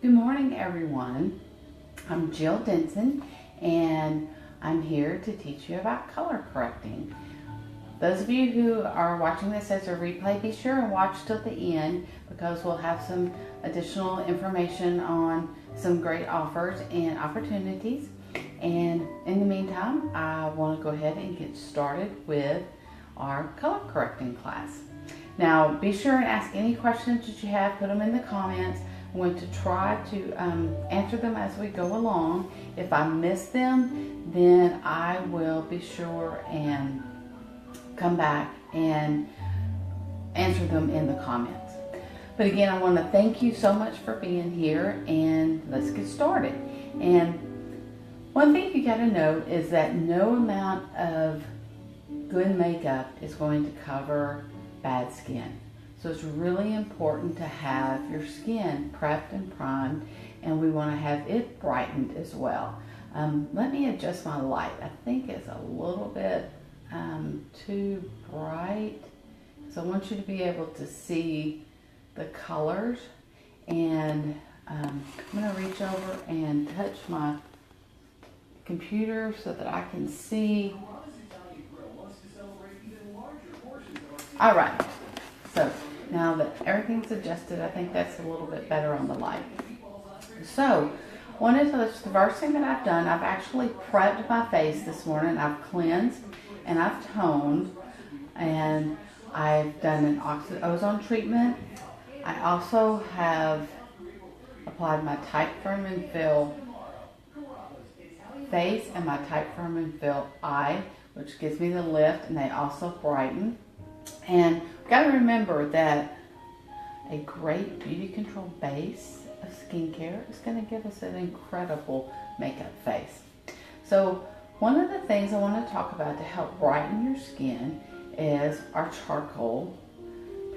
Good morning, everyone. I'm Jill Denson, and I'm here to teach you about color correcting. Those of you who are watching this as a replay, be sure and watch till the end because we'll have some additional information on some great offers and opportunities. And in the meantime, I want to go ahead and get started with our color correcting class. Now, be sure and ask any questions that you have, put them in the comments. I'm going to try to answer them as we go along. If I miss them, then I will be sure and come back and answer them in the comments. But again, I want to thank you so much for being here, and let's get started. And one thing you got to note is that no amount of good makeup is going to cover bad skin. So it's really important to have your skin prepped and primed, and we want to have it brightened as well. Let me adjust my light. I think it's a little bit too bright, so I want you to be able to see the colors. And I'm going to reach over and touch my computer so that I can see. All right, so now that everything's adjusted, I think that's a little bit better on the light. So, the first thing that I've done, I've actually prepped my face this morning. I've cleansed and I've toned, and I've done an ozone treatment. I also have applied my Type Firm and Fill face and my Type Firm and Fill eye, which gives me the lift, and they also brighten. And we've got to remember that a great beauty control base of skincare is going to give us an incredible makeup face. So one of the things I want to talk about to help brighten your skin is our charcoal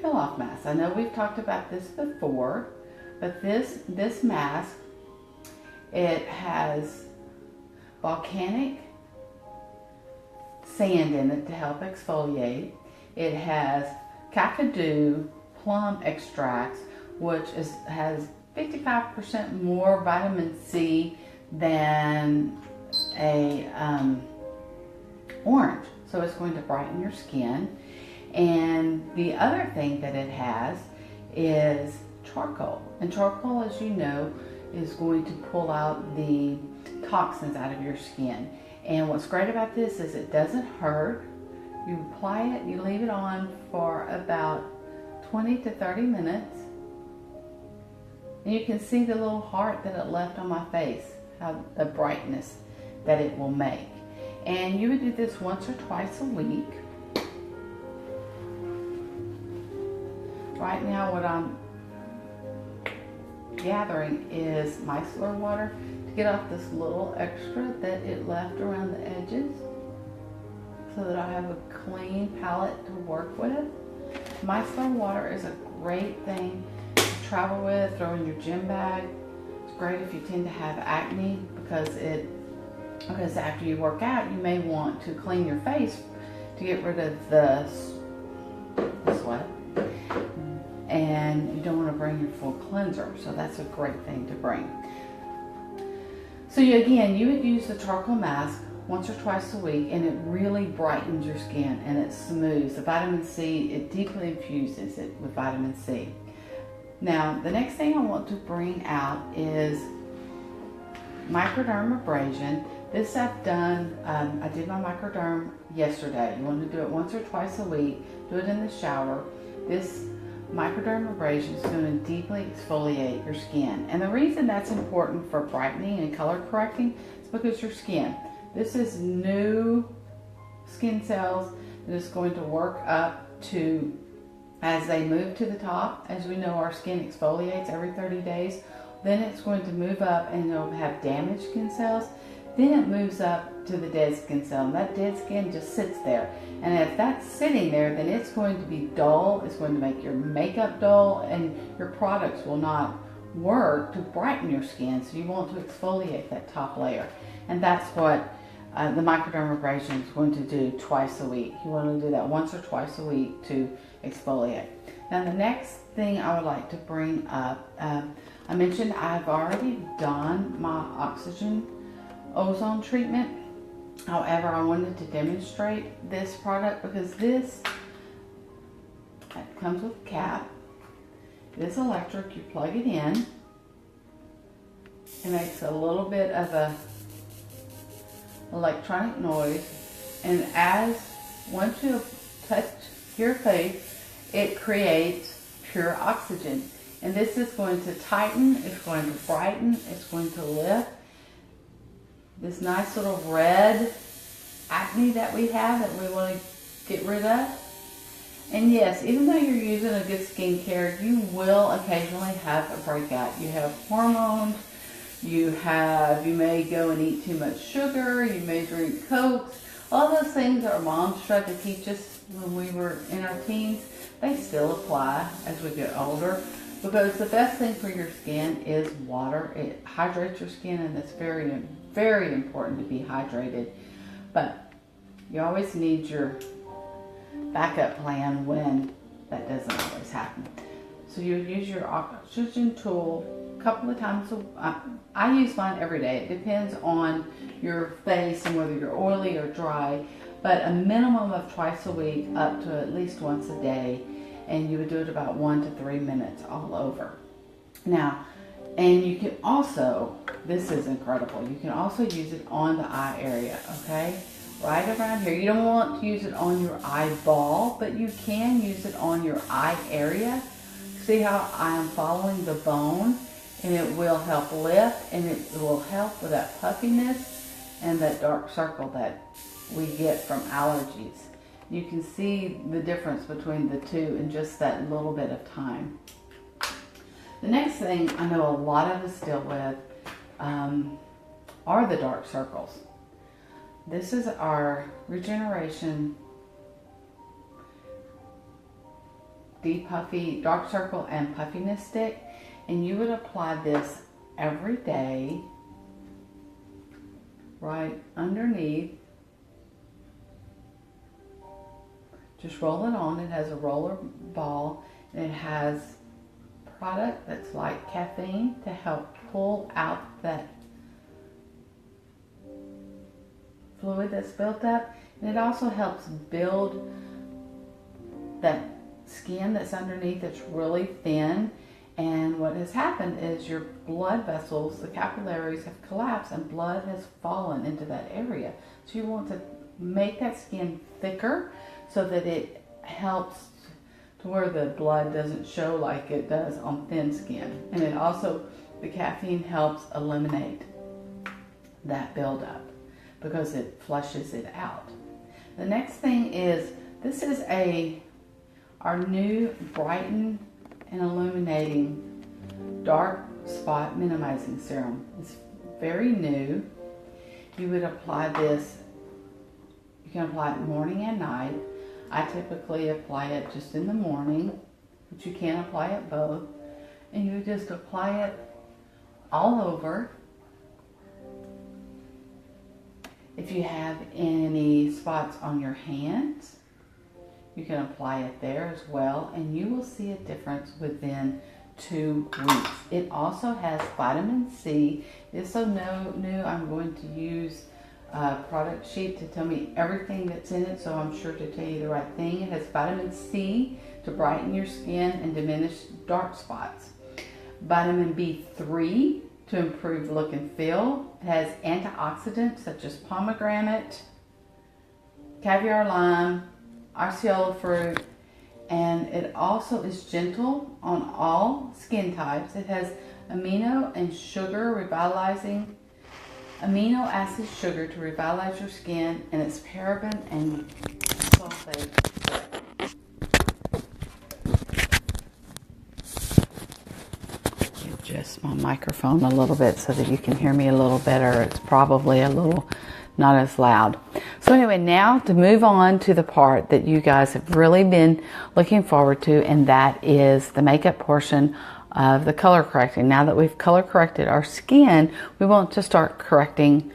peel-off mask. I know we've talked about this before, but this mask, it has volcanic sand in it to help exfoliate. It has kakadu plum extracts, which has 55% more vitamin C than a orange. So it's going to brighten your skin. And the other thing that it has is charcoal. And charcoal, as you know, is going to pull out the toxins out of your skin. And what's great about this is it doesn't hurt. You apply it, you leave it on for about 20 to 30 minutes. And you can see the little heart that it left on my face, how the brightness that it will make. And you would do this once or twice a week. Right now what I'm gathering is micellar water to get off this little extra that it left around the edges, so that I have a clean palette to work with. Micellar water is a great thing to travel with, throw in your gym bag. It's great if you tend to have acne because after you work out, you may want to clean your face to get rid of the sweat. And you don't want to bring your full cleanser, so that's a great thing to bring. So you would use the charcoal mask once or twice a week, and it really brightens your skin and it smooths. The vitamin C, it deeply infuses it with vitamin C. Now, the next thing I want to bring out is microdermabrasion. This I've done, I did my microderm yesterday. You want to do it once or twice a week. Do it in the shower. This microdermabrasion is going to deeply exfoliate your skin. And the reason that's important for brightening and color correcting is because your skin, this is new skin cells that is going to work up to, as they move to the top. As we know, our skin exfoliates every 30 days. Then it's going to move up and it'll have damaged skin cells. Then it moves up to the dead skin cell, and that dead skin just sits there. And if that's sitting there, then it's going to be dull. It's going to make your makeup dull, and your products will not work to brighten your skin. So you want to exfoliate that top layer. And that's what the microdermabrasion is going to do twice a week. You want to do that once or twice a week to exfoliate. Now the next thing I would like to bring up, I mentioned I've already done my oxygen ozone treatment. However, I wanted to demonstrate this product because this comes with a cap. It is electric. You plug it in. It makes a little bit of a electronic noise, and once you touch your face, it creates pure oxygen. And this is going to tighten, it's going to brighten, it's going to lift this nice little red acne that we have that we want to get rid of. And yes, even though you're using a good skincare, you will occasionally have a breakout. You have hormones, you may go and eat too much sugar, you may drink Cokes. All those things our moms tried to teach us when we were in our teens, they still apply as we get older, because the best thing for your skin is water. It hydrates your skin, and it's very, very important to be hydrated. But you always need your backup plan when that doesn't always happen. So you use your oxygen tool a couple of times. I use mine every day. It depends on your face and whether you're oily or dry, but a minimum of twice a week up to at least once a day, and you would do it about 1 to 3 minutes all over. Now, and you can also, this is incredible, you can also use it on the eye area, okay? Right around here. You don't want to use it on your eyeball, but you can use it on your eye area. See how I'm following the bone, and it will help lift, and it will help with that puffiness and that dark circle that we get from allergies. You can see the difference between the two in just that little bit of time. The next thing I know a lot of us deal with are the dark circles. This is our Regeneration Depuffy Dark Circle and Puffiness Stick, and you would apply this every day right underneath. Just roll it on. It has a roller ball, and it has product that's like caffeine to help pull out that fluid that's built up, and it also helps build that skin that's underneath that's really thin. And what has happened is your blood vessels, the capillaries, have collapsed and blood has fallen into that area. So you want to make that skin thicker so that it helps to where the blood doesn't show like it does on thin skin. And it also, the caffeine helps eliminate that buildup because it flushes it out. The next thing is, this is our new Brighten and Illuminating Dark Spot Minimizing Serum. It's very new. You would apply this, you can apply it morning and night. I typically apply it just in the morning, but you can apply it both. And you just apply it all over. If you have any spots on your hands, you can apply it there as well, and you will see a difference within 2 weeks. It also has vitamin C. It's so new, I'm going to use a product sheet to tell me everything that's in it, so I'm sure to tell you the right thing. It has vitamin C to brighten your skin and diminish dark spots. Vitamin B3 to improve look and feel. It has antioxidants such as pomegranate, caviar lime, Osceola fruit, and it also is gentle on all skin types. It has amino acid sugar to revitalize your skin, and it's paraben and sulfate. Adjust my microphone a little bit so that you can hear me a little better. It's probably a little not as loud. So anyway, now to move on to the part that you guys have really been looking forward to, and that is the makeup portion of the color correcting. Now that we've color corrected our skin, we want to start correcting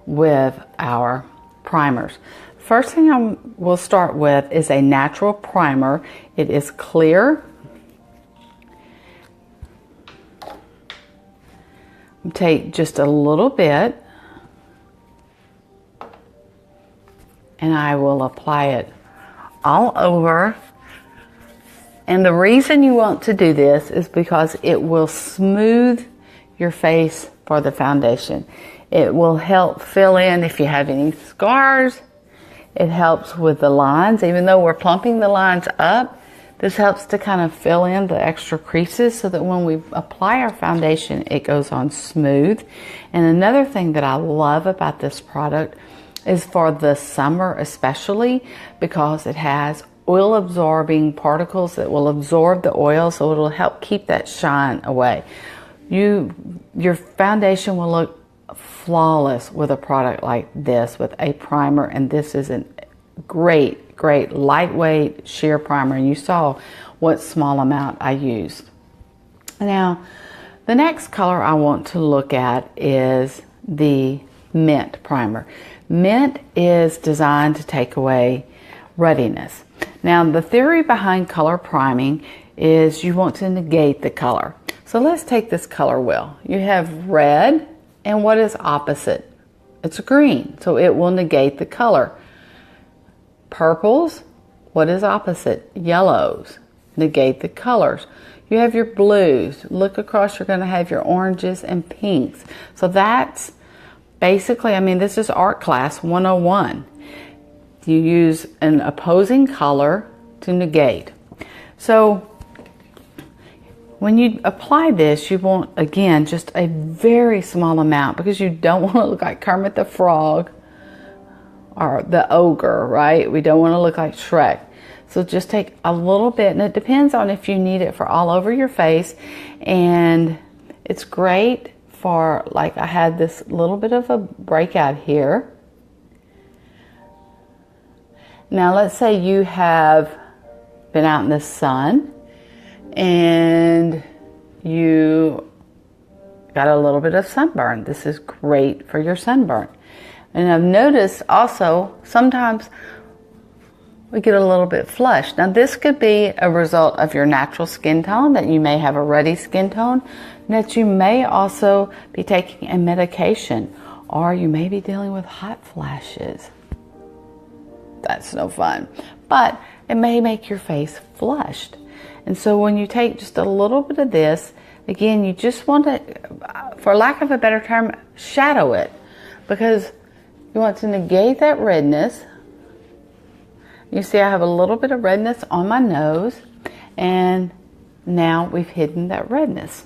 with our primers. First thing I will start with is a natural primer. It is clear. Take just a little bit and I will apply it all over. And the reason you want to do this is because it will smooth your face for the foundation. It will help fill in if you have any scars. It helps with the lines. Even though we're plumping the lines up, this helps to kind of fill in the extra creases so that when we apply our foundation, it goes on smooth. And another thing that I love about this product is for the summer especially, because it has oil absorbing particles that will absorb the oil, so it'll help keep that shine away. Your foundation will look flawless with a product like this, with a primer, and this is a great lightweight sheer primer, and you saw what small amount I used. Now the next color I want to look at is the Mint primer. Mint is designed to take away ruddiness. Now the theory behind color priming is you want to negate the color. So let's take this color wheel. You have red, and what is opposite? It's green, so it will negate the color. Purples, what is opposite? Yellows, negate the colors. You have your blues. Look across, you're going to have your oranges and pinks. So that's basically, I mean, this is art class 101. You use an opposing color to negate. So when you apply this, you want, again, just a very small amount, because you don't want to look like Kermit the Frog or the ogre, right? We don't want to look like Shrek. So just take a little bit, and it depends on if you need it for all over your face. And it's great for, like, I had this little bit of a breakout here. Now let's say you have been out in the sun and you got a little bit of sunburn. This is great for your sunburn. And I've noticed also sometimes we get a little bit flushed. Now this could be a result of your natural skin tone, that you may have a ruddy skin tone, and that you may also be taking a medication, or you may be dealing with hot flashes. That's no fun. But it may make your face flushed. And so when you take just a little bit of this, again, you just want to, for lack of a better term, shadow it, because you want to negate that redness. You see I have a little bit of redness on my nose, and now we've hidden that redness.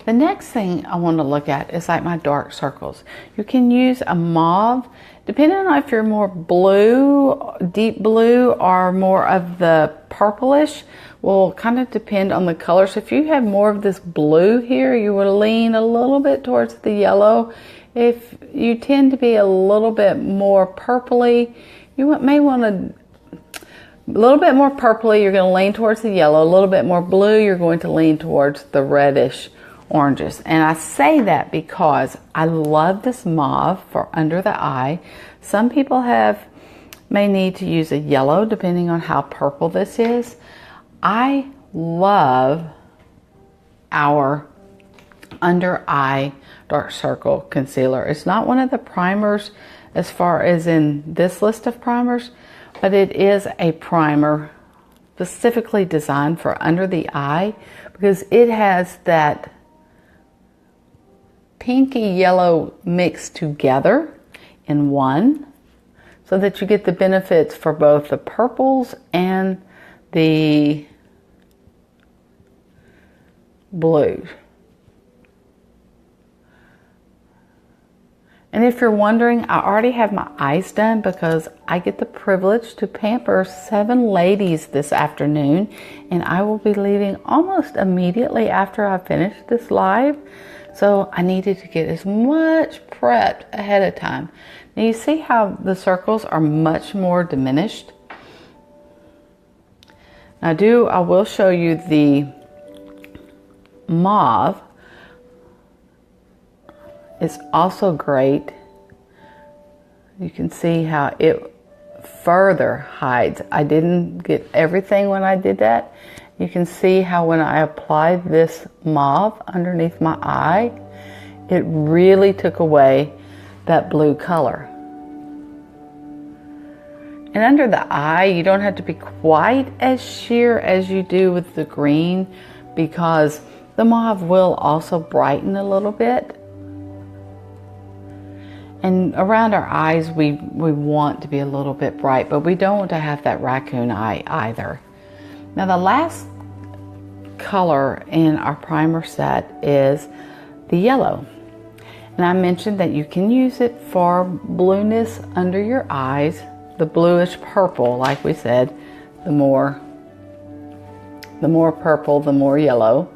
The next thing I want to look at is like my dark circles. You can use a mauve, depending on if you're more blue, deep blue, or more of the purplish, will kind of depend on the color. So if you have more of this blue here, you would lean a little bit towards the yellow. If you tend to be a little bit more purpley, you may want to, a little bit more purpley, you're going to lean towards the yellow. A little bit more blue, you're going to lean towards the reddish oranges. And I say that because I love this mauve for under the eye. Some people may need to use a yellow depending on how purple this is. I love our under eye dark circle concealer. It's not one of the primers as far as in this list of primers, but it is a primer specifically designed for under the eye, because it has that pinky yellow mixed together in one, so that you get the benefits for both the purples and the blues. And if you're wondering, I already have my eyes done, because I get the privilege to pamper 7 ladies this afternoon, and I will be leaving almost immediately after I finish this live. So I needed to get as much prepped ahead of time. Now you see how the circles are much more diminished. Now I will show you the mauve. It's also great. You can see how it further hides. I didn't get everything when I did that. You can see how when I applied this mauve underneath my eye, it really took away that blue color. And under the eye, you don't have to be quite as sheer as you do with the green, because the mauve will also brighten a little bit. And around our eyes, we want to be a little bit bright, but we don't want to have that raccoon eye either. Now the last color in our primer set is the yellow. And I mentioned that you can use it for blueness under your eyes, the bluish purple, like we said, the more purple, the more yellow.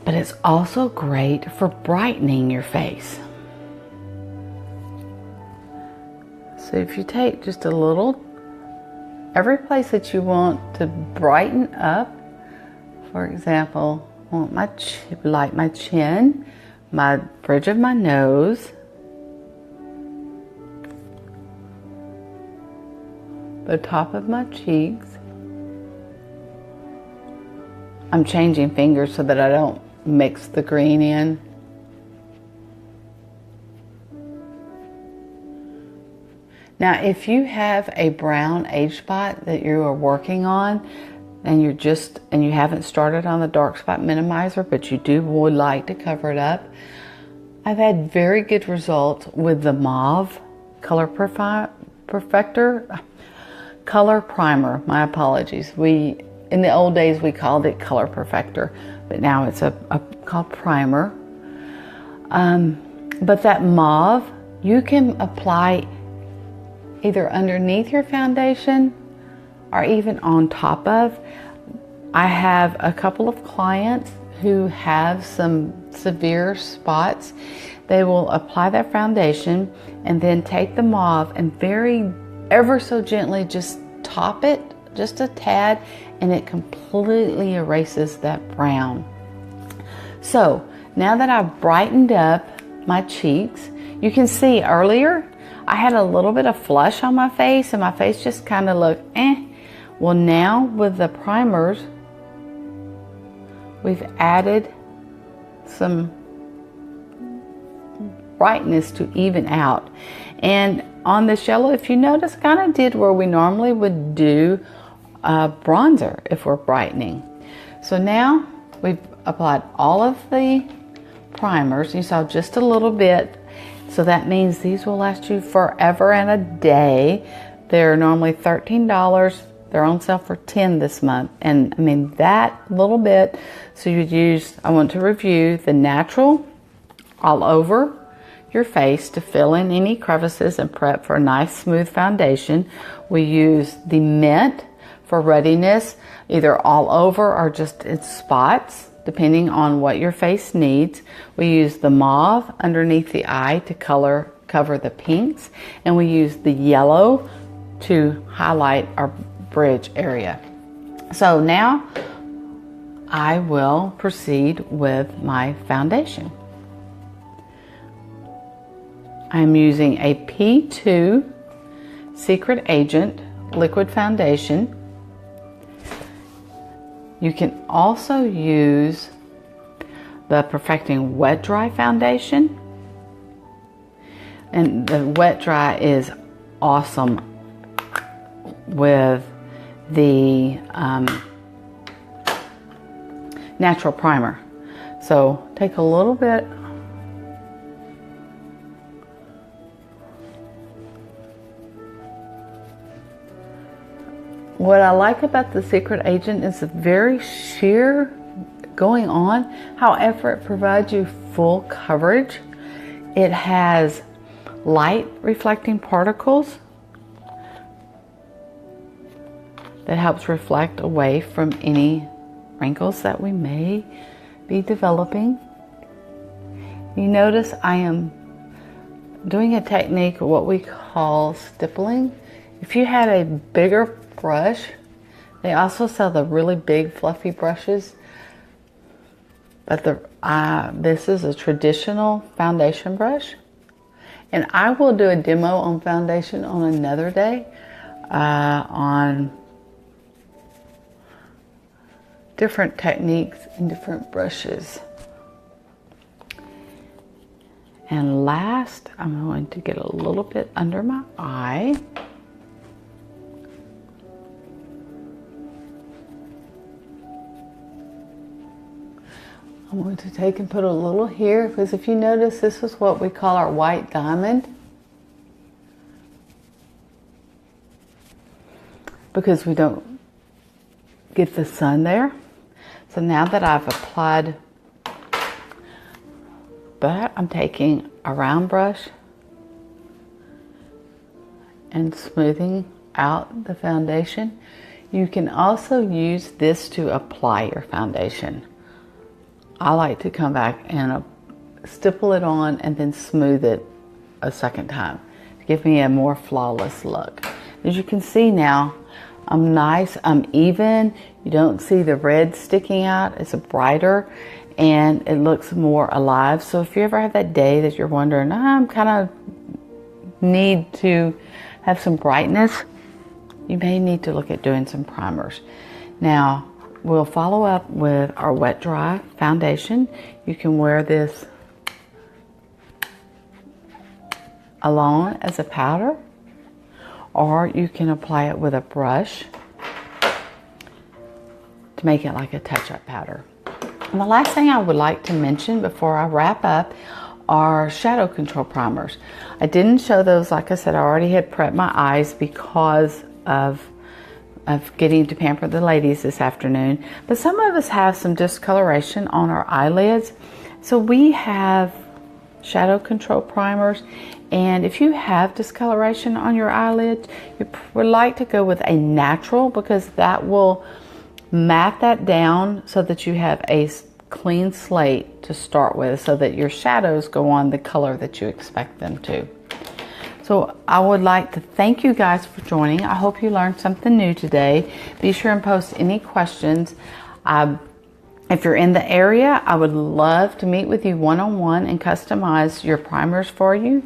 But it's also great for brightening your face. So if you take just a little, every place that you want to brighten up, for example, I want my chin, my bridge of my nose, the top of my cheeks. I'm changing fingers so that I don't mix the green in. Now, if you have a brown age spot that you are working on and you haven't started on the dark spot minimizer, but you would like to cover it up, I've had very good results with the mauve color primer. My apologies. In the old days we called it color perfector, but now it's called primer. But that mauve you can apply either underneath your foundation or even on top of. I have a couple of clients who have some severe spots. They will apply that foundation and then take the mauve and ever so gently just top it just a tad, and it completely erases that brown. So now that I've brightened up my cheeks, you can see earlier I had a little bit of flush on my face and my face just kind of looked Well, now with the primers, we've added some brightness to even out. And on this yellow, if you notice, kind of did where we normally would do bronzer if we're brightening. So now we've applied all of the primers. You saw just a little bit. So that means these will last you forever and a day. They're normally $13. They're on sale for $10 this month. And I mean, that little bit. So you'd use, I want to review the natural all over your face to fill in any crevices and prep for a nice smooth foundation. We use the mint for readiness, either all over or just in spots, depending on what your face needs. We use the mauve underneath the eye to cover the pinks, and we use the yellow to highlight our bridge area. So now I will proceed with my foundation. I'm using a P2 Secret Agent liquid foundation. You can also use the Perfecting Wet Dry foundation. And the wet dry is awesome with the natural primer. So take a little bit . What I like about the Secret Agent is a very sheer going on. However, it provides you full coverage. It has light reflecting particles that helps reflect away from any wrinkles that we may be developing. You notice I am doing a technique, what we call stippling. If you had a bigger brush, they also sell the really big fluffy brushes, but this is a traditional foundation brush, And I will do a demo on foundation on another day on different techniques and different brushes. And last, I'm going to get a little bit under my eye. I'm going to take and put a little here, because if you notice, this is what we call our white diamond, because we don't get the sun there. So now that I've applied that, I'm taking a round brush and smoothing out the foundation. You can also use this to apply your foundation. I like to come back and stipple it on and then smooth it a second time to give me a more flawless look. As you can see now, I'm nice, I'm even. You don't see the red sticking out. It's brighter and it looks more alive. So if you ever have that day that you're wondering, I'm kind of need to have some brightness, you may need to look at doing some primers. Now, we'll follow up with our wet dry foundation. You can wear this alone as a powder, or you can apply it with a brush to make it like a touch-up powder. And the last thing I would like to mention before I wrap up are shadow control primers. I didn't show those, like I said, I already had prepped my eyes because of getting to pamper the ladies this afternoon. But some of us have some discoloration on our eyelids. So we have shadow control primers. And if you have discoloration on your eyelids, you would like to go with a natural, because that will mat that down so that you have a clean slate to start with, so that your shadows go on the color that you expect them to. So I would like to thank you guys for joining. I hope you learned something new today. Be sure and post any questions. If you're in the area, I would love to meet with you one-on-one and customize your primers for you.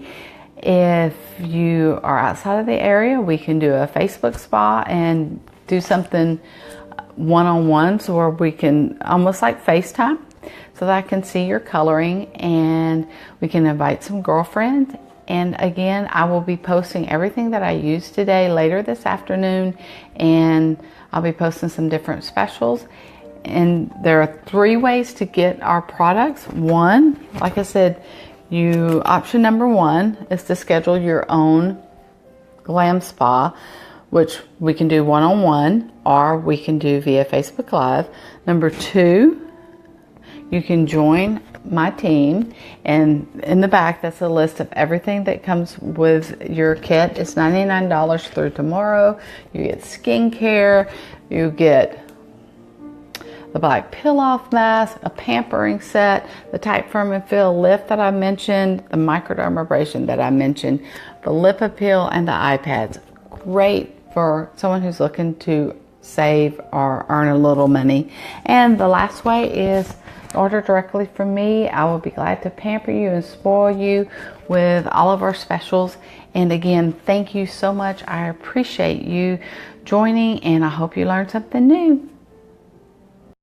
If you are outside of the area, we can do a Facebook spa and do something one-on-one, so where we can almost like FaceTime, so that I can see your coloring and we can invite some girlfriends. And again, I will be posting everything that I used today later this afternoon, and I'll be posting some different specials. And there are 3 ways to get our products. One, like I said, option number 1 is to schedule your own glam spa, which we can do one-on-one, or we can do via Facebook Live. Number 2, you can join my team, and in the back that's a list of everything that comes with your kit. It's $99 through tomorrow. You get skincare, you get the black peel off mask, a pampering set, the Tight Firm and Fill lift that I mentioned, the microdermabrasion that I mentioned, the lip appeal, and the eye pads. Great for someone who's looking to save or earn a little money. And the last way is order directly from me. I will be glad to pamper you and spoil you with all of our specials. And again, thank you so much. I appreciate you joining, and I hope you learned something new.